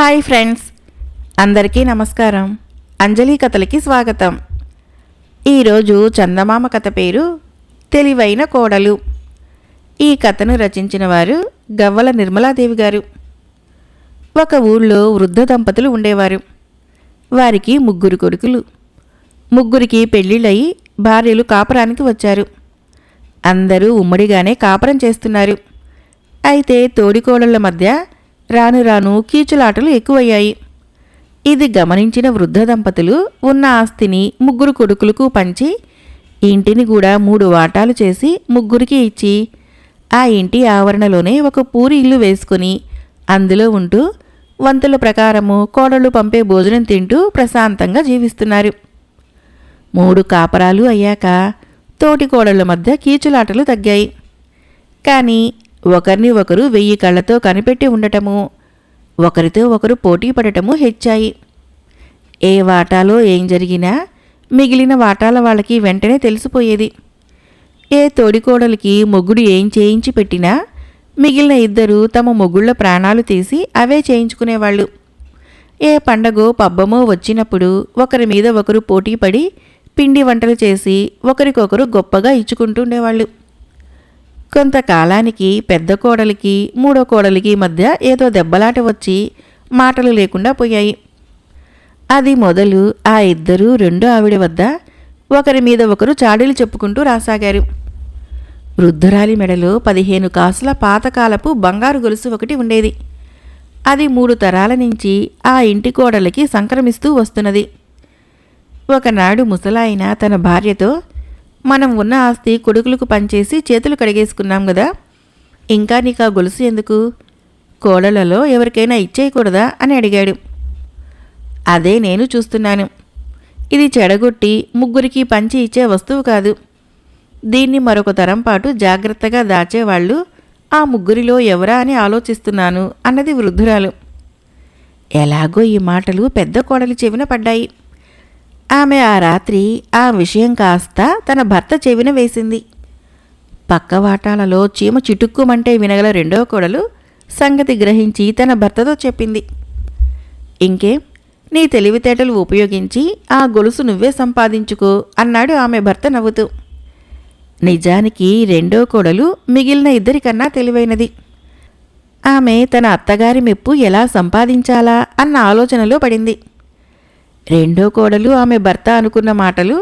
Hi friends, అందరికీ నమస్కారం. అంజలి కథలకి స్వాగతం. ఈరోజు చందమామ కథ పేరు తెలివైన కోడలు. ఈ కథను రచించిన వారు గవ్వల నిర్మలాదేవి గారు. ఒక ఊళ్ళో వృద్ధ దంపతులు ఉండేవారు. వారికి 3 కొడుకులు. 3కి పెళ్ళిళ్ళయి భార్యలు కాపురానికి వచ్చారు. అందరూ ఉమ్మడిగానే కాపురం చేస్తున్నారు. అయితే తోడికోడళ్ల మధ్య రాను రాను కీచులాటలు ఎక్కువయ్యాయి. ఇది గమనించిన వృద్ధ దంపతులు ఉన్న ఆస్తిని 3 కొడుకులకు పంచి ఇంటిని కూడా 3 వాటాలు చేసి 3కి ఇచ్చి ఆ ఇంటి ఆవరణలోనే ఒక పూరి ఇల్లు వేసుకుని అందులో ఉంటూ వంతుల ప్రకారము కోడళ్ళు పంపే భోజనం తింటూ ప్రశాంతంగా జీవిస్తున్నారు. 3 కాపరాలు అయ్యాక తోటి కోడళ్ల మధ్య కీచులాటలు తగ్గాయి. కానీ ఒకరిని ఒకరు 1000 కళ్ళతో కనిపెట్టి ఉండటము, ఒకరితో ఒకరు పోటీ పడటము హెచ్చాయి. ఏ వాటాలో ఏం జరిగినా మిగిలిన వాటాల వాళ్ళకి వెంటనే తెలిసిపోయేది. ఏ తోడికోడలికి మొగుడు ఏం చేయించి పెట్టినా మిగిలిన ఇద్దరు తమ మొగుళ్ళ ప్రాణాలు తీసి అవే చేయించుకునేవాళ్ళు. ఏ పండగో పబ్బమో వచ్చినప్పుడు ఒకరి మీద ఒకరు పోటీపడి పిండి వంటలు చేసి ఒకరికొకరు గొప్పగా ఇచ్చుకుంటుండేవాళ్ళు. కొంతకాలానికి పెద్ద కోడలికి 3వ కోడలికి మధ్య ఏదో దెబ్బలాట వచ్చి మాటలు లేకుండా పోయాయి. అది మొదలు ఆ ఇద్దరూ 2వ ఆవిడ వద్ద ఒకరి మీద ఒకరు చాడీలు చెప్పుకుంటూ రాసాగారు. వృద్ధురాలి మెడలో 15 కాసుల పాతకాలపు బంగారు గొలుసు ఒకటి ఉండేది. అది 3 తరాల నుంచి ఆ ఇంటి కోడలికి సంక్రమిస్తూ వస్తున్నది. ఒకనాడు ముసలాయన తన భార్యతో, మనం ఉన్న ఆస్తి కొడుకులకు పంచేసి చేతులు కడిగేసుకున్నాం గదా, ఇంకా నీకు ఆ గొలుసు ఎందుకు? కోడలలో ఎవరికైనా ఇచ్చేయకూడదా అని అడిగాడు. అదే నేను చూస్తున్నాను. ఇది చెడగొట్టి 3కి పంచి ఇచ్చే వస్తువు కాదు. దీన్ని మరొక తరం పాటు జాగ్రత్తగా దాచేవాళ్ళు ఆ 3లో ఎవరా అని ఆలోచిస్తున్నాను అన్నది వృద్ధురాలు. ఎలాగో ఈ మాటలు పెద్ద కోడలి చెవిన పడ్డాయి. ఆమె ఆ రాత్రి ఆ విషయం కాస్త తన భర్త చెవిన వేసింది. పక్క వాటాలలో చీమ చిటుక్కుమంటే వినగల 2వ కోడలు సంగతి గ్రహించి తన భర్తతో చెప్పింది. ఇంకేం, నీ తెలివితేటలు ఉపయోగించి ఆ గొలుసు నువ్వే సంపాదించుకో అన్నాడు ఆమె భర్త నవ్వుతూ. నిజానికి 2వ కోడలు మిగిలిన ఇద్దరికన్నా తెలివైనది. ఆమె తన అత్తగారి మెప్పు ఎలా సంపాదించాలా అన్న ఆలోచనలో పడింది. 2వ కోడలు ఆమె భర్త అనుకున్న మాటలు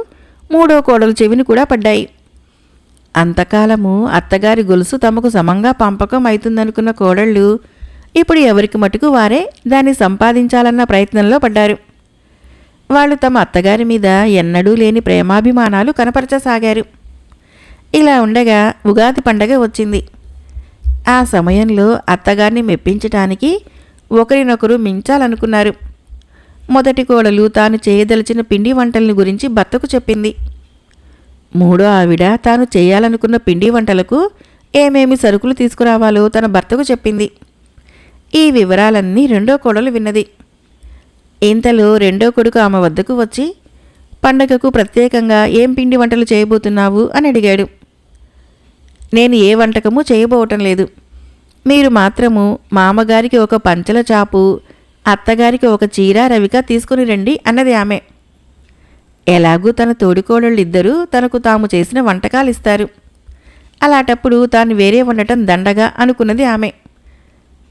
3వ కోడలు చెవిని కూడా పడ్డాయి. అంతకాలము అత్తగారి గొలుసు తమకు సమంగా పంపకం అవుతుందనుకున్న కోడళ్ళు ఇప్పుడు ఎవరికి మటుకు వారే దాన్ని సంపాదించాలన్న ప్రయత్నంలో పడ్డారు. వాళ్ళు తమ అత్తగారి మీద ఎన్నడూ లేని ప్రేమాభిమానాలు కనపరచసాగారు. ఇలా ఉండగా ఉగాది పండగ వచ్చింది. ఆ సమయంలో అత్తగారిని మెప్పించటానికి ఒకరినొకరు మించాలనుకున్నారు. మొదటి కోడలు తాను చేయదలిచిన పిండి వంటల్ని గురించి భర్తకు చెప్పింది. 3వ ఆవిడ తాను చేయాలనుకున్న పిండి వంటలకు ఏమేమి సరుకులు తీసుకురావాలో తన భర్తకు చెప్పింది. ఈ వివరాలన్నీ 2వ కోడలు విన్నది. ఇంతలో 2వ కొడుకు ఆమె వద్దకు వచ్చి, పండగకు ప్రత్యేకంగా ఏం పిండి వంటలు చేయబోతున్నావు అని అడిగాడు. నేను ఏ వంటకము చేయబోవటం లేదు. మీరు మాత్రము మామగారికి ఒక పంచల చాపు, అత్తగారికి ఒక చీర రవిక తీసుకుని రండి అన్నది ఆమె. ఎలాగూ తన తోడికోడళ్ళిద్దరూ తనకు తాము చేసిన వంటకాలు ఇస్తారు. అలాంటప్పుడు తాను వేరే వండటం దండగా అనుకున్నది ఆమె.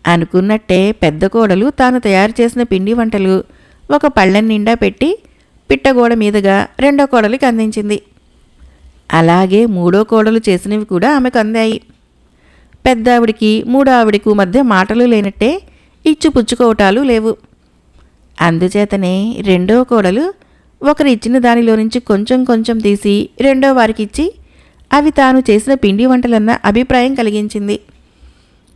అనుకున్నట్టే పెద్ద కోడలు తాను తయారు చేసిన పిండి వంటలు ఒక పళ్ళెం నిండా పెట్టి పిట్టగోడ మీదుగా 2వ కోడలికి అందించింది. అలాగే 3వ కోడలు చేసినవి కూడా ఆమెకు అందాయి. పెద్దావిడికి 3వ ఆవిడకు మధ్య మాటలు లేనట్టే ఇచ్చిపుచ్చుకోవటాలు లేవు. అందుచేతనే 2వ కోడలు ఒకరు ఇచ్చిన దానిలో నుంచి కొంచెం కొంచెం తీసి 2వ వారికిచ్చి అవి తాను చేసిన పిండి వంటలన్న అభిప్రాయం కలిగించింది.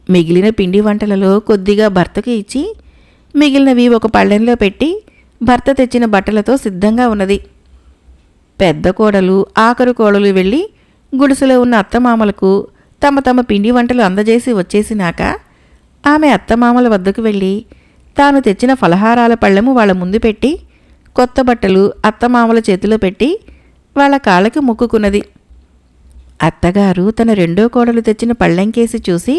మిగిలిన పిండి వంటలలో కొద్దిగా భర్తకు ఇచ్చి మిగిలినవి ఒక పళ్ళెంలో పెట్టి భర్త తెచ్చిన బట్టలతో సిద్ధంగా ఉన్నది. పెద్ద కోడలు ఆఖరు కోడలు వెళ్ళి గుడిసెలో ఉన్న అత్తమామలకు తమ తమ పిండి వంటలు అందజేసి వచ్చేసినాక ఆమె అత్తమామల వద్దకు వెళ్ళి తాను తెచ్చిన ఫలహారాల పళ్ళెము వాళ్ళ ముందు పెట్టి కొత్త బట్టలు అత్తమామల చేతిలో పెట్టి వాళ్ళ కాళ్ళకి మొక్కుకున్నది. అత్తగారు తన 2వ కోడలు తెచ్చిన పళ్ళెంకేసి చూసి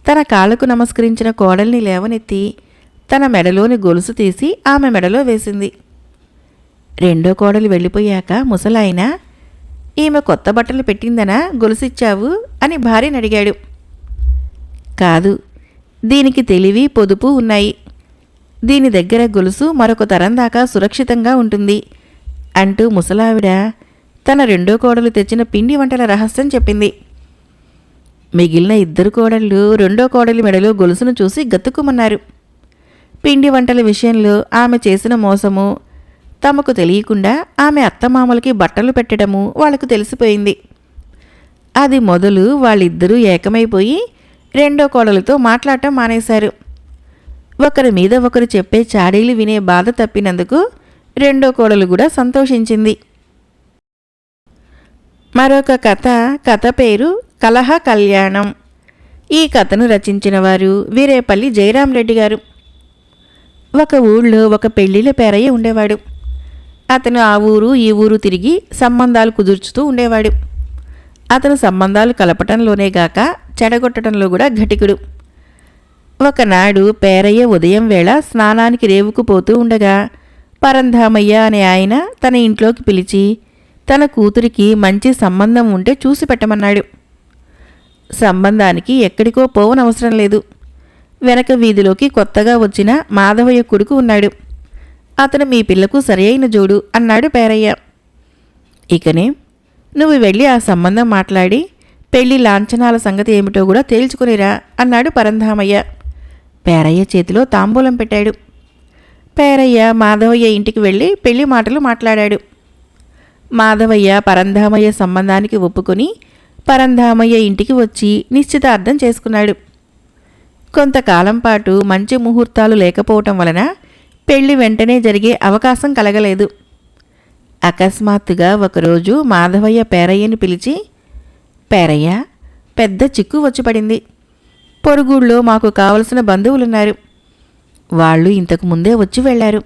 తన కాళ్ళకు నమస్కరించిన కోడల్ని లేవనెత్తి తన మెడలోని గొలుసు తీసి ఆమె మెడలో వేసింది. రెండో కోడలు వెళ్ళిపోయాక ముసలాయన, ఈమె కొత్త బట్టలు పెట్టిందనా గొలుసిచ్చావు అని భార్యని అడిగాడు. కాదు, దీనికి తెలివి పొదుపు ఉన్నాయి. దీని దగ్గర గొలుసు మరొక తరం దాకా సురక్షితంగా ఉంటుంది అంటూ ముసలావిడ తన రెండో కోడలు తెచ్చిన పిండి వంటల రహస్యం చెప్పింది. మిగిలిన ఇద్దరు కోడళ్ళు రెండో కోడలి మెడలో గొలుసును చూసి గతుక్కుమన్నారు. పిండి వంటల విషయంలో ఆమె చేసిన మోసము, తమకు తెలియకుండా ఆమె అత్తమామలకి బట్టలు పెట్టడము వాళ్లకు తెలిసిపోయింది. అది మొదలు వాళ్ళిద్దరూ ఏకమైపోయి రెండో కోడలతో మాట్లాడటం మానేశారు. ఒకరి మీద ఒకరు చెప్పే చాడీలు వినే బాధ తప్పినందుకు రెండో కోడలు కూడా సంతోషించింది. మరొక కథ పేరు కలహ కళ్యాణం. ఈ కథను రచించిన వారు వీరేపల్లి జయరామరెడ్డి గారు. ఒక ఊళ్ళో ఒక పెళ్లిళ్ళ పేరయ్య ఉండేవాడు. అతను ఆ ఊరు ఈ ఊరు తిరిగి సంబంధాలు కుదుర్చుతూ ఉండేవాడు. అతను సంబంధాలు కలపటంలోనే గాక చెడగొట్టడంలో కూడా ఘటికుడు. ఒకనాడు పేరయ్య ఉదయం వేళ స్నానానికి రేవుకు పోతూ ఉండగా పరంధామయ్య అనే ఆయన తన ఇంట్లోకి పిలిచి తన కూతురికి మంచి సంబంధం ఉంటే చూసి పెట్టమన్నాడు. సంబంధానికి ఎక్కడికో పోవనవసరం లేదు. వెనక వీధిలోకి కొత్తగా వచ్చిన మాధవయ్య కొడుకు ఉన్నాడు. అతను మీ పిల్లకు సరియైన జోడు అన్నాడు పేరయ్య. ఇకనే నువ్వు వెళ్ళి ఆ సంబంధం మాట్లాడి పెళ్లి లాంఛనాల సంగతి ఏమిటో కూడా తేల్చుకునిరా అన్నాడు పరంధామయ్య. పేరయ్య చేతిలో తాంబూలం పెట్టాడు. పేరయ్య మాధవయ్య ఇంటికి వెళ్ళి పెళ్లి మాటలు మాట్లాడాడు. మాధవయ్య పరంధామయ్య సంబంధానికి ఒప్పుకొని పరంధామయ్య ఇంటికి వచ్చి నిశ్చితార్థం చేసుకున్నాడు. కొంతకాలం పాటు మంచి ముహూర్తాలు లేకపోవటం వలన పెళ్లి వెంటనే జరిగే అవకాశం కలగలేదు. అకస్మాత్తుగా ఒకరోజు మాధవయ్య పేరయ్యని పిలిచి, పేరయ్య, పెద్ద చిక్కు వచ్చి పడింది. పొరుగుళ్ళో మాకు కావలసిన బంధువులున్నారు. వాళ్ళు ఇంతకు ముందే వచ్చి వెళ్లారు.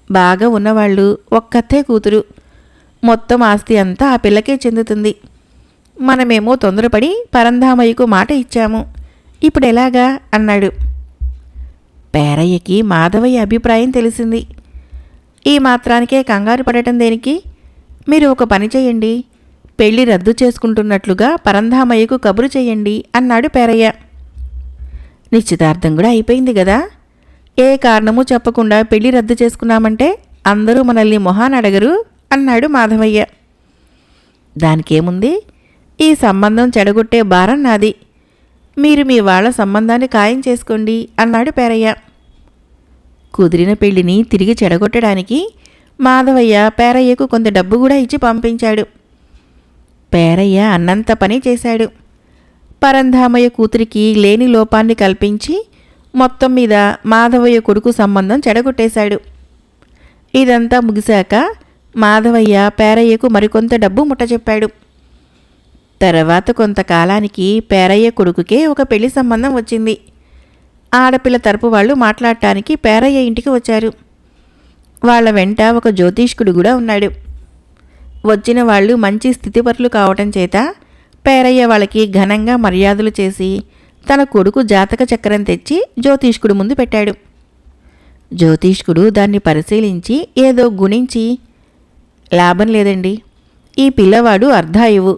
బాగా ఉన్నవాళ్ళు, ఒక్కతే కూతురు. మొత్తం ఆస్తి అంతా ఆ పిల్లకే చెందుతుంది. మనమేమో తొందరపడి పరంధామయ్యకు మాట ఇచ్చాము. ఇప్పుడెలాగా అన్నాడు. పేరయ్యకి మాధవయ్య అభిప్రాయం తెలిసింది. ఈ మాత్రానికే కంగారు పడటం దేనికి? మీరు ఒక పని చేయండి, పెళ్లి రద్దు చేసుకుంటున్నట్లుగా పరంధామయ్యకు కబురు చేయండి అన్నాడు పేరయ్య. నిశ్చితార్థం కూడా అయిపోయింది కదా, ఏ కారణము చెప్పకుండా పెళ్లి రద్దు చేసుకున్నామంటే అందరూ మనల్ని మొహాన్ అడగరు అన్నాడు మాధవయ్య. దానికేముంది, ఈ సంబంధం చెడగొట్టే భారం నాది. మీరు మీ వాళ్ళ సంబంధాన్ని ఖాయం చేసుకోండి అన్నాడు పేరయ్య. కుదిరిన పెళ్లిని తిరిగి చెడగొట్టడానికి మాధవయ్య పేరయ్యకు కొంత డబ్బు కూడా ఇచ్చి పంపించాడు. పేరయ్య అన్నంత పని చేశాడు. పరంధామయ్య కూతురికి లేని లోపాన్ని కల్పించి మొత్తం మీద మాధవయ్య కొడుకు సంబంధం చెడగొట్టేశాడు. ఇదంతా ముగిశాక మాధవయ్య పేరయ్యకు మరికొంత డబ్బు ముట్టచెప్పాడు. తర్వాత కొంతకాలానికి పేరయ్య కొడుకుకే ఒక పెళ్లి సంబంధం వచ్చింది. ఆడపిల్ల తరపు వాళ్ళు మాట్లాడటానికి పేరయ్య ఇంటికి వచ్చారు. వాళ్ళ వెంట ఒక జ్యోతిష్కుడు కూడా ఉన్నాడు. వచ్చిన వాళ్ళు మంచి స్థితిపరులు కావటం చేత పేరయ్య వాళ్ళకి ఘనంగా మర్యాదలు చేసి తన కొడుకు జాతక చక్రం తెచ్చి జ్యోతిష్కుడు ముందు పెట్టాడు. జ్యోతిష్కుడు దాన్ని పరిశీలించి ఏదో గుణించి, లాభం లేదండి, ఈ పిల్లవాడు అర్ధాయువు,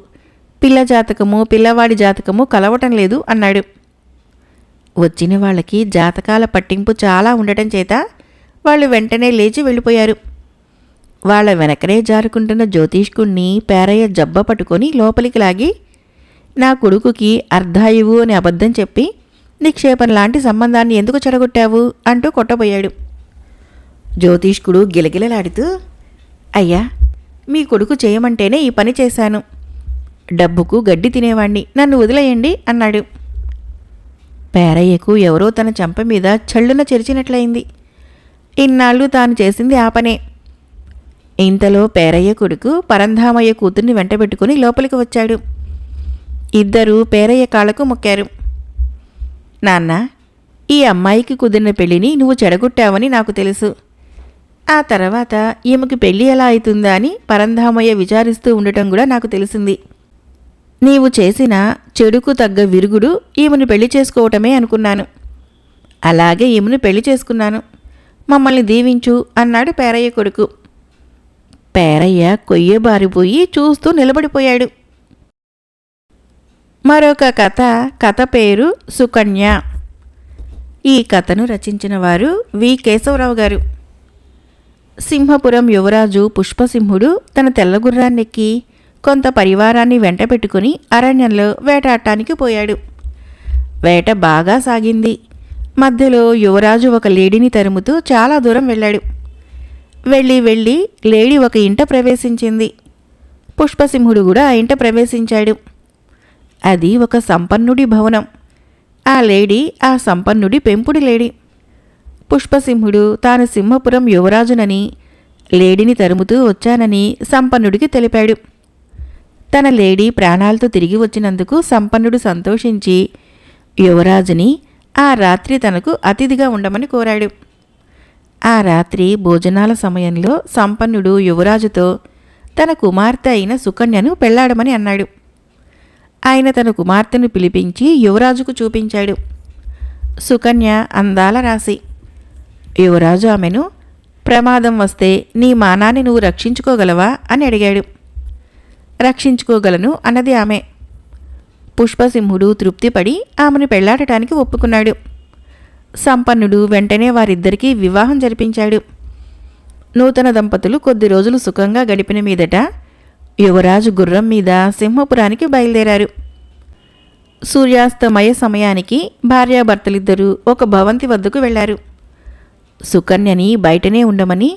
పిల్ల జాతకము పిల్లవాడి జాతకము కలవటం లేదు అన్నాడు. వచ్చిన వాళ్ళకి జాతకాల పట్టింపు చాలా ఉండటం చేత వాళ్ళు వెంటనే లేచి వెళ్ళిపోయారు. వాళ్ళ వెనకనే జారుకుంటున్న జ్యోతిష్కుణ్ణి పేరయ్య జబ్బ పట్టుకొని లోపలికి లాగి, నా కొడుకుకి అర్ధాయువు అని అబద్ధం చెప్పి నిక్షేపం లాంటి సంబంధాన్ని ఎందుకు చెడగొట్టావు అంటూ కొట్టబోయాడు. జ్యోతిష్కుడు గిలగిలలాడుతూ, అయ్యా, మీ కొడుకు చేయమంటేనే ఈ పని చేశాను. డబ్బుకు గడ్డి తినేవాణ్ణి, నన్ను వదిలేయండి అన్నాడు. పేరయ్యకు ఎవరో తన చెంప మీద చళ్ళున చెరిచినట్లయింది. ఇన్నాళ్ళు తాను చేసింది ఆ పనే. ఇంతలో పేరయ్య కొడుకు పరంధామయ్య కూతుర్ని వెంటబెట్టుకుని లోపలికి వచ్చాడు. ఇద్దరూ పేరయ్య కాళ్లకు మొక్కారు. నాన్న, ఈ అమ్మాయికి కుదిరిన పెళ్లిని నువ్వు చెడగొట్టావని నాకు తెలుసు. ఆ తర్వాత ఈమెకి పెళ్లి ఎలా అవుతుందా అని పరంధామయ్య విచారిస్తూ ఉండటం కూడా నాకు తెలిసింది. నీవు చేసిన చెడుకు తగ్గ విరుగుడు ఈమెను పెళ్లి చేసుకోవటమే అనుకున్నాను. అలాగే ఈమెను పెళ్లి చేసుకున్నాను. మమ్మల్ని దీవించు అన్నాడు పేరయ్య కొడుకు. పేరయ్య కొయ్యబారిపోయి చూస్తూ నిలబడిపోయాడు. మరొక కథ పేరు సుకన్య. ఈ కథను రచించిన వారు వి కేశవరావు గారు. సింహపురం యువరాజు పుష్పసింహుడు తన తెల్లగుర్రాన్నెక్కి కొంత పరివారాన్ని వెంట పెట్టుకుని అరణ్యంలో వేటాడటానికి పోయాడు. వేట బాగా సాగింది. మధ్యలో యువరాజు ఒక లేడీని తరుముతూ చాలా దూరం వెళ్ళాడు. వెళ్ళి లేడీ ఒక ఇంట ప్రవేశించింది. పుష్పసింహుడు కూడా ఆ ఇంట ప్రవేశించాడు. అది ఒక సంపన్నుడి భవనం. ఆ లేడీ ఆ సంపన్నుడి పెంపుడి లేడీ. పుష్పసింహుడు తాను సింహపురం యువరాజునని, లేడీని తరుముతూ వచ్చానని సంపన్నుడికి తెలిపాడు. తన లేడీ ప్రాణాలతో తిరిగి వచ్చినందుకు సంపన్నుడు సంతోషించి యువరాజుని ఆ రాత్రి తనకు అతిథిగా ఉండమని కోరాడు. ఆ రాత్రి భోజనాల సమయంలో సంపన్నుడు యువరాజుతో తన కుమార్తె అయిన సుకన్యను పెళ్లాడమని అన్నాడు. ఆయన తన కుమార్తెను పిలిపించి యువరాజుకు చూపించాడు. సుకన్య అందాల రాశి. యువరాజు ఆమెను, ప్రమాదం వస్తే నీ మానాన్ని నువ్వు రక్షించుకోగలవా అని అడిగాడు. రక్షించుకోగలను అన్నది ఆమె. పుష్పసింహుడు తృప్తిపడి ఆమెను పెళ్లాడటానికి ఒప్పుకున్నాడు. సంపన్నుడు వెంటనే వారిద్దరికీ వివాహం జరిపించాడు. నూతన దంపతులు కొద్ది రోజులు సుఖంగా గడిపిన మీదట యువరాజు గుర్రం మీద సింహపురానికి బయలుదేరారు. సూర్యాస్తమయ సమయానికి భార్యాభర్తలిద్దరూ ఒక భవంతి వద్దకు వెళ్లారు. సుకన్యని బయటనే ఉండమని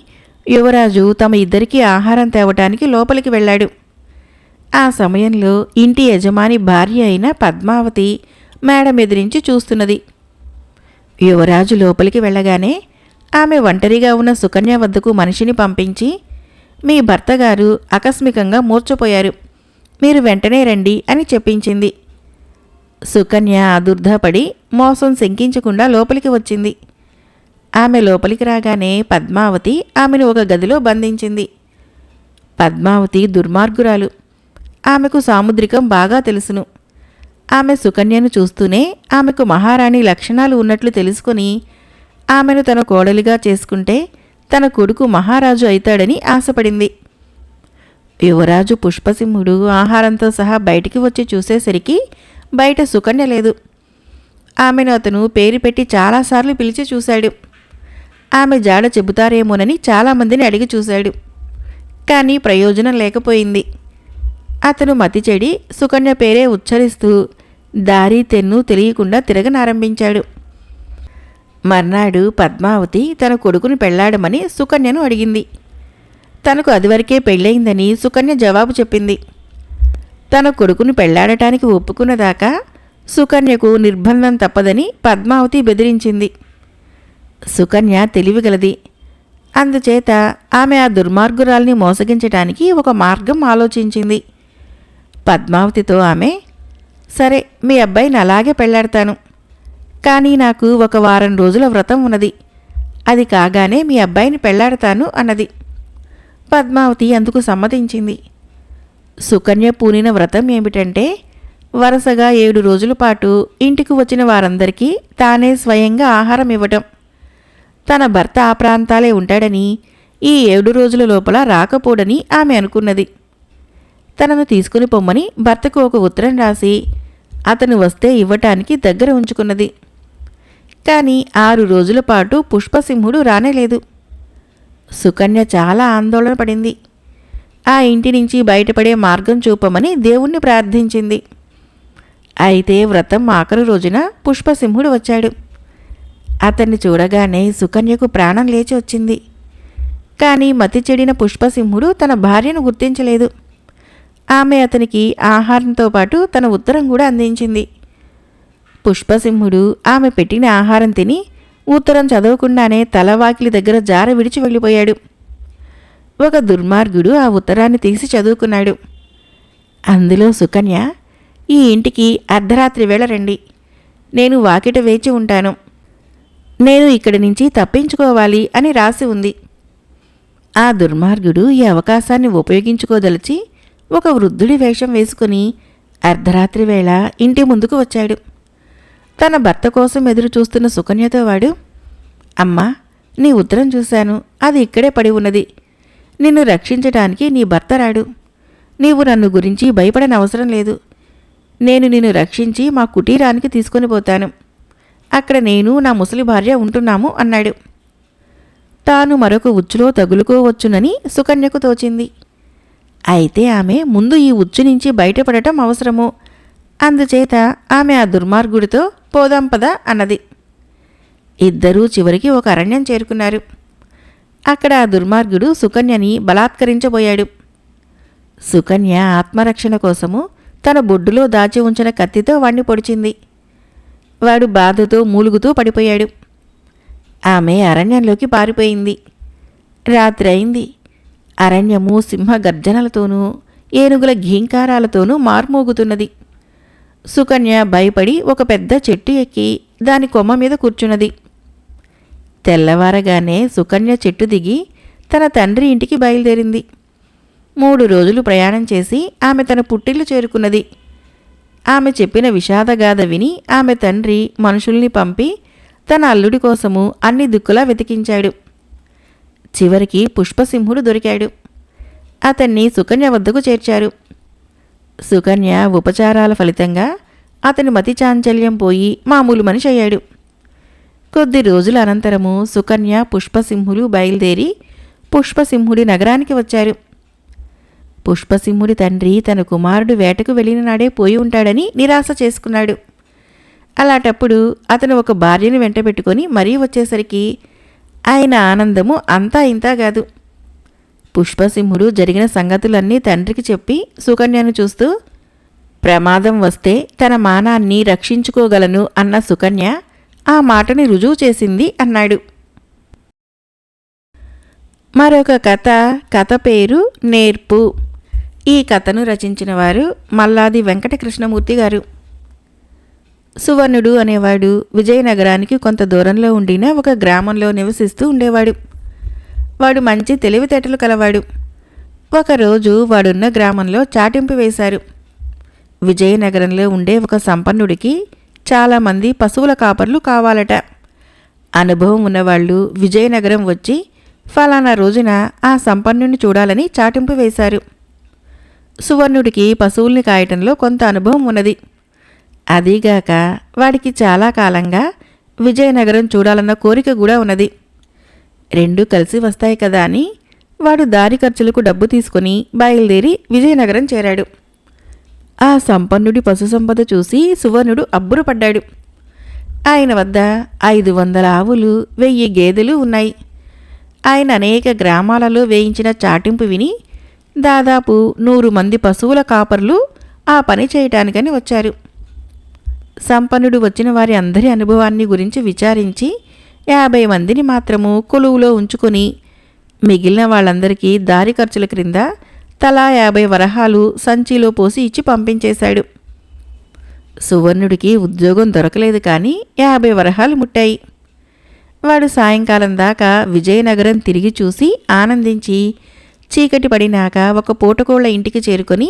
యువరాజు తమ ఇద్దరికీ ఆహారం తేవటానికి లోపలికి వెళ్ళాడు. ఆ సమయంలో ఇంటి యజమాని భార్య అయిన పద్మావతి మేడ ఎదిరించి చూస్తున్నది. యువరాజు లోపలికి వెళ్ళగానే ఆమె ఒంటరిగా ఉన్న సుకన్య వద్దకు మనిషిని పంపించి, మీ భర్తగారు ఆకస్మికంగా మూర్ఛపోయారు, మీరు వెంటనే రండి అని చెప్పించింది. సుకన్య ఆదుర్దాపడి మోసం శంకించకుండా లోపలికి వచ్చింది. ఆమె లోపలికి రాగానే పద్మావతి ఆమెను ఒక గదిలో బంధించింది. పద్మావతి దుర్మార్గురాలు. ఆమెకు సాముద్రికం బాగా తెలుసును. ఆమె సుకన్యను చూస్తూనే ఆమెకు మహారాణి లక్షణాలు ఉన్నట్లు తెలుసుకొని ఆమెను తన కోడలిగా చేసుకుంటే తన కొడుకు మహారాజు అవుతాడని ఆశపడింది. యువరాజు పుష్పసింహుడు ఆహారంతో సహా బయటికి వచ్చి చూసేసరికి బయట సుకన్య లేదు. ఆమెను అతను పేరు పెట్టి చాలాసార్లు పిలిచి చూశాడు. ఆమె జాడ చెబుతారేమోనని చాలామందిని అడిగి చూశాడు. కానీ ప్రయోజనం లేకపోయింది. అతను మతి చెడి సుకన్య పేరే ఉచ్చరిస్తూ దారి తెన్ను తెలియకుండా తిరగనారంభించాడు. మర్నాడు పద్మావతి తన కొడుకును పెళ్లాడమని సుకన్యను అడిగింది. తనకు అదివరకే పెళ్ళయిందని సుకన్య జవాబు చెప్పింది. తన కొడుకును పెళ్లాడటానికి ఒప్పుకున్నదాకా సుకన్యకు నిర్బంధం తప్పదని పద్మావతి బెదిరించింది. సుకన్య తెలివిగలది. అందుచేత ఆమె ఆ దుర్మార్గురాల్ని మోసగించటానికి ఒక మార్గం ఆలోచించింది. పద్మావతితో ఆమె, సరే మీ అబ్బాయిని అలాగే పెళ్లాడతాను, కానీ నాకు ఒక వారం రోజుల వ్రతం ఉన్నది, అది కాగానే మీ అబ్బాయిని పెళ్లాడతాను అన్నది. పద్మావతి అందుకు సమ్మతించింది. సుకన్య పూనిన వ్రతం ఏమిటంటే వరుసగా 7 రోజుల పాటు ఇంటికి వచ్చిన వారందరికీ తానే స్వయంగా ఆహారం ఇవ్వటం. తన భర్త ఆ ప్రాంతాలే ఉంటాడని, ఈ 7 రోజుల లోపల రాకపోడని ఆమె అనుకున్నది. తనను తీసుకుని పొమ్మని భర్తకు ఒక ఉత్తరం రాసి అతను వస్తే ఇవ్వటానికి దగ్గర ఉంచుకున్నది. కానీ 6 రోజుల పాటు పుష్పసింహుడు రానేలేదు. సుకన్య చాలా ఆందోళన పడింది. ఆ ఇంటి నుంచి బయటపడే మార్గం చూపమని దేవుణ్ణి ప్రార్థించింది. అయితే వ్రతం ఆఖరు రోజున పుష్పసింహుడు వచ్చాడు. అతన్ని చూడగానే సుకన్యకు ప్రాణం లేచి వచ్చింది. కానీ మతి చెడిన పుష్పసింహుడు తన భార్యను గుర్తించలేదు. ఆమె అతనికి ఆహారంతో పాటు తన ఉత్తరం కూడా అందించింది. పుష్పసింహుడు ఆమె పెట్టిన ఆహారం తిని ఉత్తరం చదవకుండానే తలవాకిలి దగ్గర జార విడిచి వెళ్ళిపోయాడు. ఒక దుర్మార్గుడు ఆ ఉత్తరాన్ని తీసి చదువుకున్నాడు. అందులో సుకన్య, ఈ ఇంటికి అర్ధరాత్రి వేళ రండి, నేను వాకిట వేచి ఉంటాను, నేను ఇక్కడి నుంచి తప్పించుకోవాలి అని రాసి ఉంది. ఆ దుర్మార్గుడు ఈ అవకాశాన్ని ఉపయోగించుకోదలిచి ఒక వృద్ధుడి వేషం వేసుకుని అర్ధరాత్రి వేళ ఇంటి ముందుకు వచ్చాడు. తన భర్త కోసం ఎదురు చూస్తున్న సుకన్యతో వాడు, అమ్మా, నీ ఉత్తరం చూశాను, అది ఇక్కడే పడి ఉన్నది. నిన్ను రక్షించటానికి నీ భర్త రాడు. నీవు నన్ను గురించి భయపడనవసరం లేదు. నేను నిన్ను రక్షించి మా కుటీరానికి తీసుకొని పోతాను. అక్కడ నేను నా ముసలి భార్య ఉంటున్నాము అన్నాడు. తాను మరొక ఉచ్చులో తగులుకోవచ్చునని సుకన్యకు తోచింది. అయితే ఆమె ముందు ఈ ఉచ్చు నుంచి బయటపడటం అవసరము. అందుచేత ఆమె ఆ దుర్మార్గుడితో పోదాం పద అన్నది. ఇద్దరూ చివరికి ఒక అరణ్యం చేరుకున్నారు. అక్కడ ఆ దుర్మార్గుడు సుకన్యని బలాత్కరించబోయాడు. సుకన్య ఆత్మరక్షణ కోసము తన బొడ్డులో దాచి ఉంచిన కత్తితో వాణ్ణి పొడిచింది. వాడు బాధతో మూలుగుతూ పడిపోయాడు. ఆమె అరణ్యంలోకి పారిపోయింది. రాత్రి అయింది. అరణ్యము సింహ గర్జనలతోనూ ఏనుగుల ఘీంకారాలతోనూ మార్మోగుతున్నది. సుకన్య భయపడి ఒక పెద్ద చెట్టు ఎక్కి దాని కొమ్మ మీద కూర్చున్నది. తెల్లవారగానే సుకన్య చెట్టు దిగి తన తండ్రి ఇంటికి బయలుదేరింది. 3 రోజులు ప్రయాణం చేసి ఆమె తన పుట్టిల్లు చేరుకున్నది. ఆమె చెప్పిన విషాదగాథ విని ఆమె తండ్రి మనుషుల్ని పంపి తన అల్లుడి కోసము అన్ని దిక్కులా వెతికించాడు. చివరికి పుష్పసింహుడు దొరికాడు. అతన్ని సుకన్య వద్దకు చేర్చారు. సుకన్య ఉపచారాల ఫలితంగా అతని మతి చాంచల్యం పోయి మామూలు మనిషి అయ్యాడు. కొద్ది రోజుల అనంతరము సుకన్య పుష్పసింహులు బయలుదేరి పుష్పసింహుడి నగరానికి వచ్చారు. పుష్పసింహుడి తండ్రి తన కుమారుడు వేటకు వెళ్ళిన నాడే పోయి ఉంటాడని నిరాశ చేసుకున్నాడు. అలాంటప్పుడు అతను ఒక భార్యను వెంటబెట్టుకొని మరీ వచ్చేసరికి ఆయన ఆనందము అంతా ఇంతా కాదు. పుష్పసింహుడు జరిగిన సంగతులన్నీ తండ్రికి చెప్పి సుకన్యను చూస్తూ, ప్రమాదం వస్తే తన మానాన్ని రక్షించుకోగలను అన్న సుకన్య ఆ మాటని రుజువు చేసింది అన్నాడు. మరొక కథ పేరు నేర్పు. ఈ కథను రచించిన వారు మల్లాది వెంకటకృష్ణమూర్తి గారు. సువర్ణుడు అనేవాడు విజయనగరానికి కొంత దూరంలో ఉండిన ఒక గ్రామంలో నివసిస్తూ ఉండేవాడు. వాడు మంచి తెలివితేటలు కలవాడు. ఒకరోజు వాడున్న గ్రామంలో చాటింపు వేశారు. విజయనగరంలో ఉండే ఒక సంపన్నుడికి చాలామంది పశువుల కాపర్లు కావాలట. అనుభవం ఉన్నవాళ్లు విజయనగరం వచ్చి ఫలానా రోజున ఆ సంపన్నుడిని చూడాలని చాటింపు వేశారు. సువర్ణుడికి పశువుల్ని కాయటంలో కొంత అనుభవం ఉన్నది. అదీగాక వాడికి చాలా కాలంగా విజయనగరం చూడాలన్న కోరిక కూడా ఉన్నది. 2 కలిసి వస్తాయి కదా అని వాడు దారి ఖర్చులకు డబ్బు తీసుకుని బయలుదేరి విజయనగరం చేరాడు. ఆ సంపన్నుడి పశు సంపద చూసి సువర్ణుడు అబ్బురపడ్డాడు. ఆయన వద్ద 500 ఆవులు, 1000 గేదెలు ఉన్నాయి. ఆయన అనేక గ్రామాలలో వేయించిన చాటింపు విని దాదాపు 100 మంది పశువుల కాపర్లు ఆ పని చేయటానికని వచ్చారు. సంపన్నుడు వచ్చిన వారి అందరి అనుభవాన్ని గురించి విచారించి 50 మందిని మాత్రము కొలువులో ఉంచుకొని మిగిలిన వాళ్ళందరికీ దారి ఖర్చుల క్రింద తలా 50 వరహాలు సంచిలో పోసి ఇచ్చి పంపించేశాడు. సువర్ణుడికి ఉద్యోగం దొరకలేదు, కానీ 50 వరహాలు ముట్టాయి. వాడు సాయంకాలం దాకా విజయనగరం తిరిగి చూసి ఆనందించి చీకటి పడినాక ఒక పూటకోళ్ల ఇంటికి చేరుకొని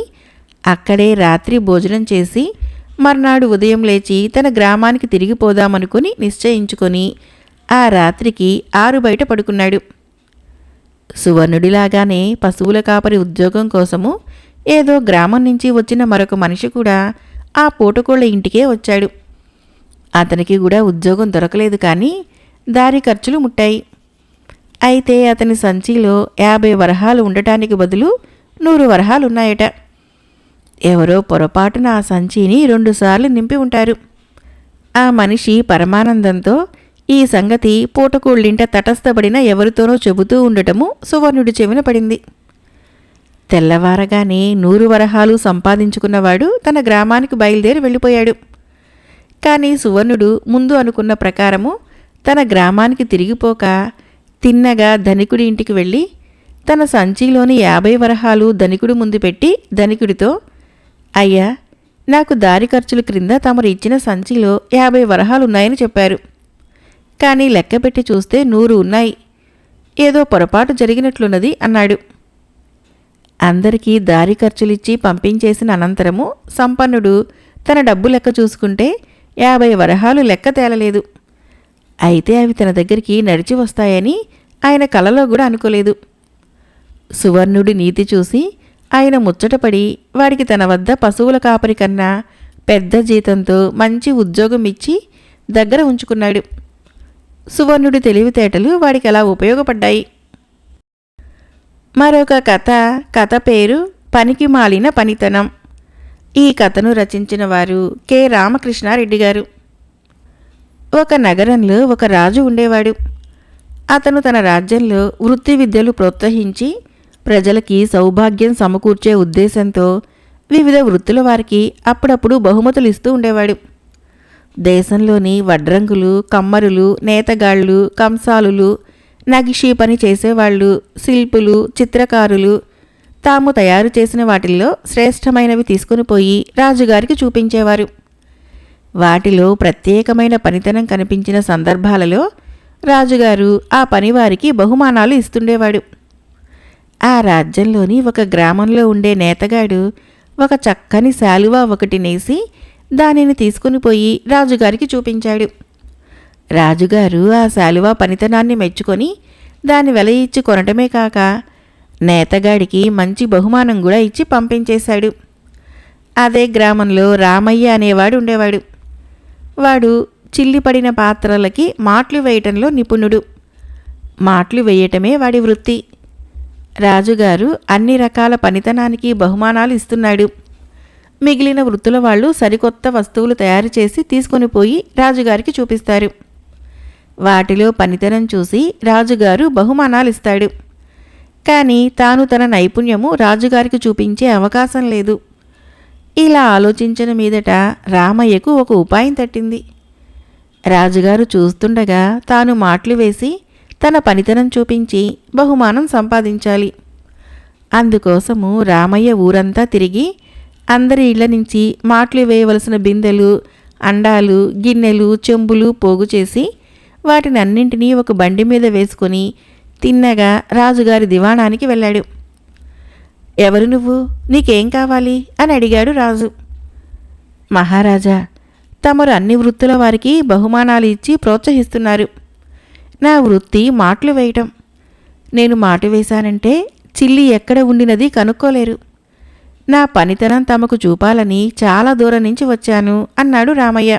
అక్కడే రాత్రి భోజనం చేసి మర్నాడు ఉదయం లేచి తన గ్రామానికి తిరిగిపోదామనుకుని నిశ్చయించుకొని ఆ రాత్రికి 6 బయట పడుకున్నాడు. సువర్ణుడిలాగానే పశువుల కాపరి ఉద్యోగం కోసము ఏదో గ్రామం నుంచి వచ్చిన మరొక మనిషి కూడా ఆ పూటకోళ్ల ఇంటికే వచ్చాడు. అతనికి కూడా ఉద్యోగం దొరకలేదు, కానీ దారి ఖర్చులు ముట్టాయి. అయితే అతని సంచిలో 50 వరహాలు ఉండటానికి బదులు 100 వరహాలు ఉన్నాయట. ఎవరో పొరపాటున ఆ సంచిని 2 సార్లు నింపి ఉంటారు. ఆ మనిషి పరమానందంతో ఈ సంగతి పూటకోళ్ళింట తటస్థపడిన ఎవరితోనో చెబుతూ ఉండటము సువర్ణుడి చెవిన పడింది. తెల్లవారగానే 100 వరహాలు సంపాదించుకున్నవాడు తన గ్రామానికి బయలుదేరి వెళ్ళిపోయాడు. కానీ సువర్ణుడు ముందు అనుకున్న ప్రకారము తన గ్రామానికి తిరిగిపోక తిన్నగా ధనికుడి ఇంటికి వెళ్ళి తన సంచిలోని 50 వరహాలు ధనికుడి ముందు పెట్టి ధనికుడితో, అయ్యా, నాకు దారి ఖర్చుల క్రింద తమరు ఇచ్చిన సంచిలో 50 వరహాలున్నాయని చెప్పారు. కానీ లెక్కపెట్టి చూస్తే 100 ఉన్నాయి. ఏదో పొరపాటు జరిగినట్లున్నది అన్నాడు. అందరికీ దారి ఖర్చులిచ్చి పంపించేసిన అనంతరము సంపన్నుడు తన డబ్బు లెక్క చూసుకుంటే 50 వరహాలు లెక్క తేలలేదు. అయితే అవి తన దగ్గరికి నడిచి వస్తాయని ఆయన కలలో కూడా అనుకోలేదు. సువర్ణుడి నీతి చూసి ఆయన ముచ్చటపడి వాడికి తన వద్ద పశువుల కాపరి కన్నా పెద్ద జీతంతో మంచి ఉద్యోగం ఇచ్చి దగ్గర ఉంచుకున్నాడు. సువర్ణుడి తెలివితేటలు వాడికి అలా ఉపయోగపడ్డాయి. మరొక కథ పేరు పనికి మాలిన పనితనం. ఈ కథను రచించిన వారు కె రామకృష్ణారెడ్డి గారు. ఒక నగరంలో ఒక రాజు ఉండేవాడు. అతను తన రాజ్యంలో వృత్తి విద్యలు ప్రోత్సహించి ప్రజలకి సౌభాగ్యం సమకూర్చే ఉద్దేశంతో వివిధ వృత్తుల వారికి అప్పుడప్పుడు బహుమతులు ఇస్తూ ఉండేవాడు. దేశంలోని వడ్రంగులు, కమ్మరులు, నేతగాళ్ళు, కంసాలులు, నగిషీ పని చేసేవాళ్ళు, శిల్పులు, చిత్రకారులు తాము తయారు చేసిన వాటిల్లో శ్రేష్టమైనవి తీసుకుని పోయి రాజుగారికి చూపించేవారు. వాటిలో ప్రత్యేకమైన పనితనం కనిపించిన సందర్భాలలో రాజుగారు ఆ పనివారికి బహుమానాలు ఇస్తుండేవాడు. ఆ రాజ్యంలోని ఒక గ్రామంలో ఉండే నేతగాడు ఒక చక్కని శాలువా ఒకటి నేసి దానిని తీసుకుని పోయి రాజుగారికి చూపించాడు. రాజుగారు ఆ శాలువా పనితనాన్ని మెచ్చుకొని దాని వెల ఇచ్చి కొనటమే కాక నేతగాడికి మంచి బహుమానం కూడా ఇచ్చి పంపించేశాడు. అదే గ్రామంలో రామయ్య అనేవాడు ఉండేవాడు. వాడు చిల్లిపడిన పాత్రలకి మాట్లు వేయటంలో నిపుణుడు. మాట్లు వేయటమే వాడి వృత్తి. రాజుగారు అన్ని రకాల పనితనానికి బహుమానాలు ఇస్తున్నాడు. మిగిలిన వృత్తుల వాళ్ళు సరికొత్త వస్తువులు తయారు చేసి తీసుకొని పోయి రాజుగారికి చూపిస్తారు. వాటిలో పనితనం చూసి రాజుగారు బహుమానాలు ఇస్తాడు. కానీ తాను తన నైపుణ్యము రాజుగారికి చూపించే అవకాశం లేదు. ఇలా ఆలోచించిన మీదట రామయ్యకు ఒక ఉపాయం తట్టింది. రాజుగారు చూస్తుండగా తాను మాట్లు వేసి తన పనితనం చూపించి బహుమానం సంపాదించాలి. అందుకోసము రామయ్య ఊరంతా తిరిగి అందరి ఇళ్ల నుంచి మాట్లు వేయవలసిన బిందెలు, అండాలు, గిన్నెలు, చెంబులు పోగు చేసి వాటిని అన్నింటినీ ఒక బండి మీద వేసుకొని తిన్నగా రాజుగారి దివాణానికి వెళ్ళాడు. ఎవరు నువ్వు? నీకేం కావాలి అని అడిగాడు రాజు. మహారాజా, తమరు అన్ని వృత్తుల వారికి బహుమానాలు ఇచ్చి ప్రోత్సహిస్తున్నారు. నా వృత్తి మాట్లు వేయటం. నేను మాటు వేశానంటే చిల్లి ఎక్కడ ఉండినది కనుక్కోలేరు. నా పనితనం తమకు చూపాలని చాలా దూరం నుంచి వచ్చాను అన్నాడు రామయ్య.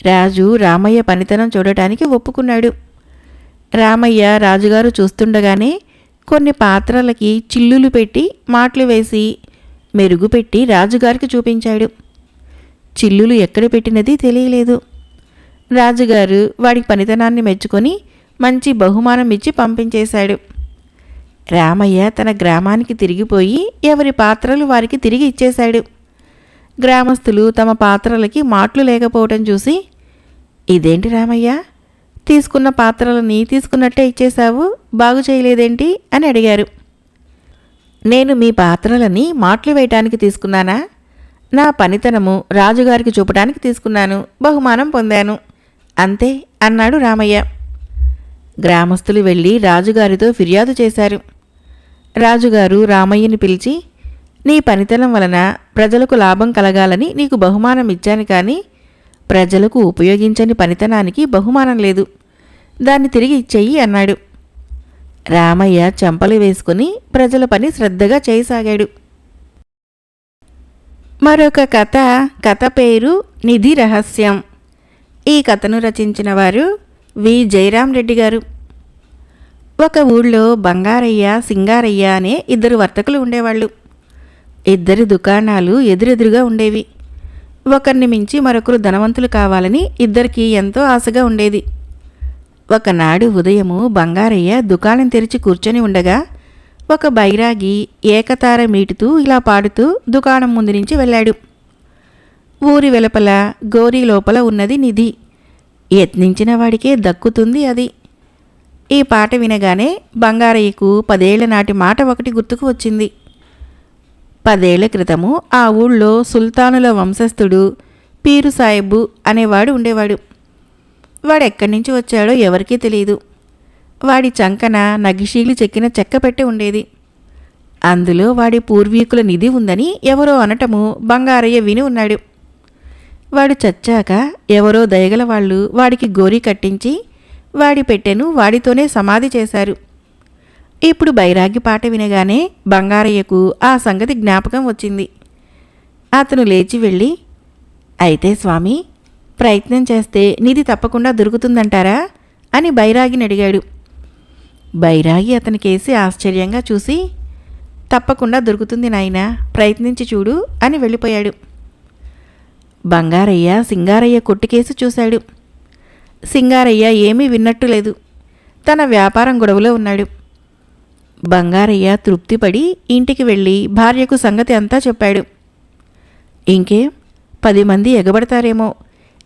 రాజు రామయ్య పనితనం చూడటానికి ఒప్పుకున్నాడు. రామయ్య రాజుగారు చూస్తుండగానే కొన్ని పాత్రలకి చిల్లులు పెట్టి మాట్లు వేసి మెరుగు పెట్టి రాజుగారికి చూపించాడు. చిల్లులు ఎక్కడ పెట్టినది తెలియలేదు. రాజుగారు వాడి పనితనాన్ని మెచ్చుకొని మంచి బహుమానం ఇచ్చి పంపించేశాడు. రామయ్య తన గ్రామానికి తిరిగిపోయి ఎవరి పాత్రలు వారికి తిరిగి ఇచ్చేశాడు. గ్రామస్తులు తమ పాత్రలకి మాట్లు లేకపోవటం చూసి, ఇదేంటి రామయ్య, తీసుకున్న పాత్రలని తీసుకున్నట్టే ఇచ్చేశావు, బాగు చేయలేదేంటి అని అడిగారు. నేను మీ పాత్రలని మాట్లు వేయటానికి తీసుకున్నానా? నా పనితనము రాజుగారికి చూపడానికి తీసుకున్నాను, బహుమానం పొందాను అంతే అన్నాడు రామయ్య. గ్రామస్తులు వెళ్ళి రాజుగారితో ఫిర్యాదు చేశారు. రాజుగారు రామయ్యని పిలిచి, నీ పనితనం వలన ప్రజలకు లాభం కలగాలని నీకు బహుమానం ఇచ్చాను, కానీ ప్రజలకు ఉపయోగించని పనితనానికి బహుమానం లేదు, దాన్ని తిరిగి ఇచ్చేయి అన్నాడు. రామయ్య చెంపలు వేసుకుని ప్రజల పని శ్రద్ధగా చేయసాగాడు. మరొక కథ పేరు నిధి రహస్యం. ఈ కథను రచించిన వారు వి జయరాం రెడ్డి గారు. ఒక ఊళ్ళో బంగారయ్య, సింగారయ్య అనే ఇద్దరు వర్తకులు ఉండేవాళ్ళు. ఇద్దరి దుకాణాలు ఎదురెదురుగా ఉండేవి. ఒకరిని మించి మరొకరు ధనవంతులు కావాలని ఇద్దరికీ ఎంతో ఆశగా ఉండేది. ఒకనాడు ఉదయము బంగారయ్య దుకాణం తెరిచి కూర్చొని ఉండగా ఒక బైరాగి ఏకతార మీటుతూ ఇలా పాడుతూ దుకాణం ముందు నుంచి వెళ్ళాడు. ఊరి వెలుపల గోరీ లోపల ఉన్నది నిధి, యత్నించిన వాడికే దక్కుతుంది అది. ఈ పాట వినగానే బంగారయ్యకు 10 ఏళ్ల నాటి మాట ఒకటి గుర్తుకు వచ్చింది. 10 ఏళ్ల క్రితము ఆ ఊళ్ళో సుల్తానుల వంశస్థుడు పీరు సాహెబు అనేవాడు ఉండేవాడు. వాడెక్కడి నుంచి వచ్చాడో ఎవరికీ తెలియదు. వాడి చంకన నగిషీలు చెక్కిన చెక్క పెట్టి ఉండేది. అందులో వాడి పూర్వీకుల నిధి ఉందని ఎవరో అనటము బంగారయ్య విని ఉన్నాడు. వాడు చచ్చాక ఎవరో దయగల వాళ్ళు వాడికి గోరీ కట్టించి వాడి పెట్టెను వాడితోనే సమాధి చేశారు. ఇప్పుడు బైరాగి పాట వినగానే బంగారయ్యకు ఆ సంగతి జ్ఞాపకం వచ్చింది. అతను లేచి వెళ్ళి, అయితే స్వామి, ప్రయత్నం చేస్తే నిధి తప్పకుండా దొరుకుతుందంటారా అని బైరాగిని అడిగాడు. బైరాగి అతనికేసి ఆశ్చర్యంగా చూసి, తప్పకుండా దొరుకుతుంది నాయనా, ప్రయత్నించి చూడు అని వెళ్ళిపోయాడు. బంగారయ్య సింగారయ్య కొట్టుకేసి చూశాడు. సింగారయ్య ఏమీ విన్నట్టు లేదు. తన వ్యాపారం గొడవలో ఉన్నాడు. బంగారయ్య తృప్తిపడి ఇంటికి వెళ్ళి భార్యకు సంగతి అంతా చెప్పాడు. ఇంకేం 10 మంది ఎగబడతారేమో,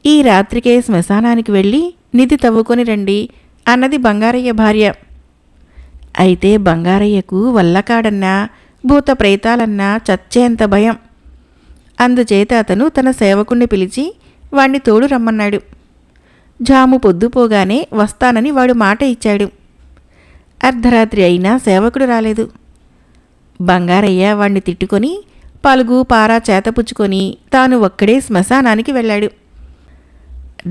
ఈ రాత్రికే శ్మశానానికి వెళ్ళి నిధి తవ్వుకొని రండి అన్నది బంగారయ్య భార్య. అయితే బంగారయ్యకు వల్లకాడన్నా భూత ప్రేతాలన్నా చచ్చేంత భయం. అందుచేత అతను తన సేవకుణ్ణి పిలిచి వాణ్ణి తోడు రమ్మన్నాడు. జాము పొద్దుపోగానే వస్తానని వాడు మాట ఇచ్చాడు. అర్ధరాత్రి అయినా సేవకుడు రాలేదు. బంగారయ్య వాణ్ణి తిట్టుకొని పలుగు పారా చేతపుచ్చుకొని తాను ఒక్కడే శ్మశానానికి వెళ్ళాడు.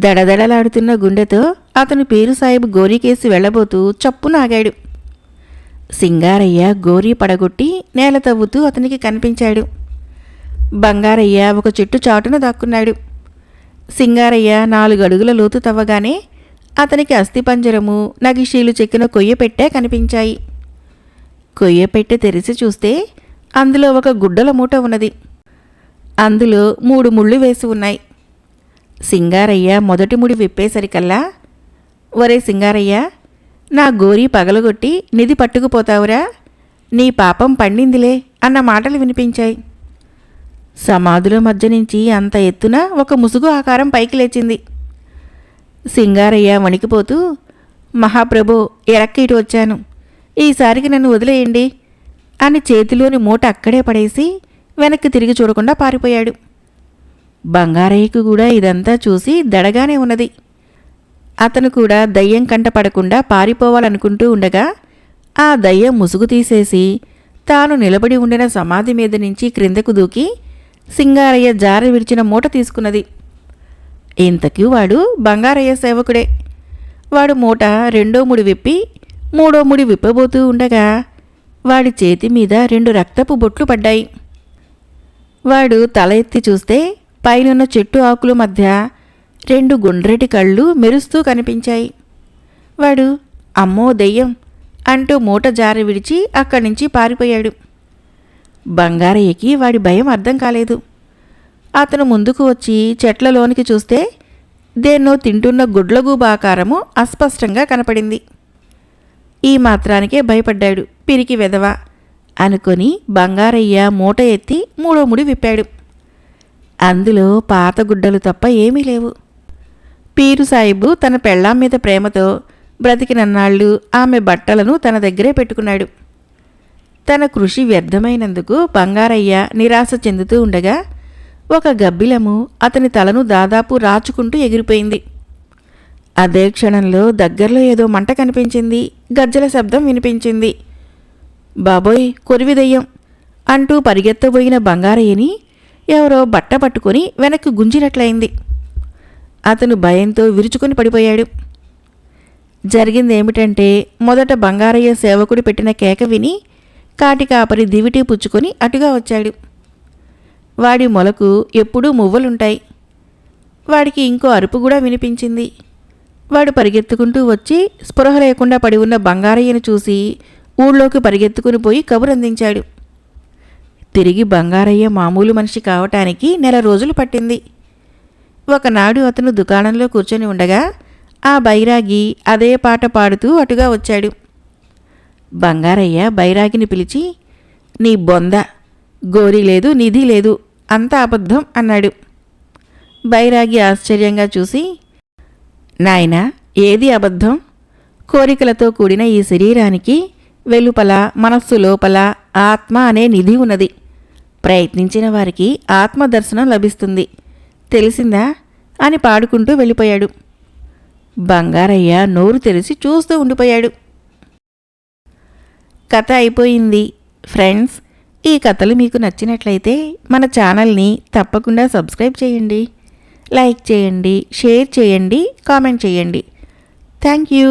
దడదడలాడుతున్న గుండెతో అతను పీరు సాహిబ్ గోరీకేసి వెళ్ళబోతూ చప్పున ఆగాడు. సింగారయ్య గోరీ పడగొట్టి నేల తవ్వుతూ అతనికి కనిపించాడు. బంగారయ్య ఒక చెట్టు చాటున దాక్కున్నాడు. సింగారయ్య 4 అడుగుల లోతు తవ్వగానే అతనికి అస్థిపంజరము, నగిషీలు చెక్కిన కొయ్యపెట్టె కనిపించాయి. కొయ్యపెట్టె తెరిచి చూస్తే అందులో ఒక గుడ్డల మూట ఉన్నది. అందులో 3 ముళ్ళు వేసి ఉన్నాయి. సింగారయ్య మొదటి ముడి విప్పేసరికల్లా, ఒరే సింగారయ్య, నా గోరీ పగలగొట్టి నిధి పట్టుకుపోతావురా, నీ పాపం పండిందిలే అన్న మాటలు వినిపించాయి. సమాధుల మధ్య నుంచి అంత ఎత్తున ఒక ముసుగు ఆకారం పైకి లేచింది. సింగారయ్య వణికిపోతూ, మహాప్రభో, ఎరక్క ఇటు వచ్చాను, ఈసారికి నన్ను వదిలేయండి అని చేతిలోని మూట అక్కడే పడేసి వెనక్కి తిరిగి చూడకుండా పారిపోయాడు. బంగారయ్యకు కూడా ఇదంతా చూసి దడగానే ఉన్నది. అతను కూడా దయ్యం కంట పడకుండా పారిపోవాలనుకుంటూ ఉండగా ఆ దయ్యం ముసుగు తీసేసి తాను నిలబడి ఉండిన సమాధి మీద నుంచి క్రిందకు దూకి సింగారయ్య జార విడిచిన మూట తీసుకున్నది. ఇంతకీ వాడు బంగారయ్య సేవకుడే. వాడు మూట 2వ ముడి విప్పి 3వ ముడి విప్పబోతూ ఉండగా వాడి చేతి మీద 2 రక్తపు బొట్లు పడ్డాయి. వాడు తల ఎత్తి చూస్తే పైనున్న చెట్టు ఆకుల మధ్య 2 గుండ్రటి కళ్ళు మెరుస్తూ కనిపించాయి. వాడు అమ్మో దెయ్యం అంటూ మూట జారి విడిచి అక్కడి నుంచి పారిపోయాడు. బంగారయ్యకి వాడి భయం అర్థం కాలేదు. అతను ముందుకు వచ్చి చెట్లలోనికి చూస్తే దేన్నో తింటున్న గుడ్లగూబ ఆకారము అస్పష్టంగా కనపడింది. ఈ మాత్రానికే భయపడ్డాడు. పిరికి వెధవ అనుకొని బంగారయ్య మూట ఎత్తి 3వ ముడి విప్పాడు. అందులో పాత గుడ్డలు తప్ప ఏమీ లేవు. పీరు సాహిబు తన పెళ్ళాం మీద ప్రేమతో బ్రతికినన్నాళ్ళు ఆమె బట్టలను తన దగ్గరే పెట్టుకున్నాడు. తన కృషి వ్యర్థమైనందుకు బంగారయ్య నిరాశ చెందుతూ ఉండగా ఒక గబ్బిలము అతని తలను దాదాపు రాచుకుంటూ ఎగిరిపోయింది. అదే క్షణంలో దగ్గరలో ఏదో మంట కనిపించింది. గజ్జల శబ్దం వినిపించింది. బాబోయ్, కొరివి దెయ్యం అంటూ పరిగెత్తబోయిన బంగారయ్యని ఎవరో బట్ట పట్టుకొని వెనక్కి గుంజినట్లయింది. అతను భయంతో విరుచుకొని పడిపోయాడు. జరిగిందేమిటంటే, మొదట బంగారయ్య సేవకుడు పెట్టిన కేక విని కాటికాపరి దివిటీ పుచ్చుకొని అటుగా వచ్చాడు. వాడి మొలకు ఎప్పుడూ మువ్వలుంటాయి. వాడికి ఇంకో అరుపు కూడా వినిపించింది. వాడు పరిగెత్తుకుంటూ వచ్చి స్పృహ లేకుండా పడి ఉన్న బంగారయ్యను చూసి ఊళ్ళోకి పరిగెత్తుకుని పోయి కబురందించాడు. తిరిగి బంగారయ్య మామూలు మనిషి కావటానికి 1 రోజులు పట్టింది. ఒకనాడు అతను దుకాణంలో కూర్చొని ఉండగా ఆ బైరాగి అదే పాట పాడుతూ అటుగా వచ్చాడు. బంగారయ్య బైరాగిని పిలిచి, నీ బొంద, గోరీ లేదు, నిధి లేదు, అంతా అబద్ధం అన్నాడు. బైరాగి ఆశ్చర్యంగా చూసి, నాయనా, ఏది అబద్ధం? కోరికలతో కూడిన ఈ శరీరానికి వెలుపల మనస్సు లోపల ఆత్మ అనే నిధి ఉన్నది. ప్రయత్నించిన వారికి ఆత్మదర్శనం లభిస్తుంది, తెలిసిందా అని పాడుకుంటూ వెళ్ళిపోయాడు. బంగారయ్య నోరు తెరిచి చూస్తూ ఉండిపోయాడు. కథ అయిపోయింది. ఫ్రెండ్స్, ఈ కథలు మీకు నచ్చినట్లయితే మన ఛానల్ని తప్పకుండా సబ్స్క్రైబ్ చేయండి. లైక్ చేయండి, షేర్ చేయండి, కామెంట్ చేయండి. Thank you.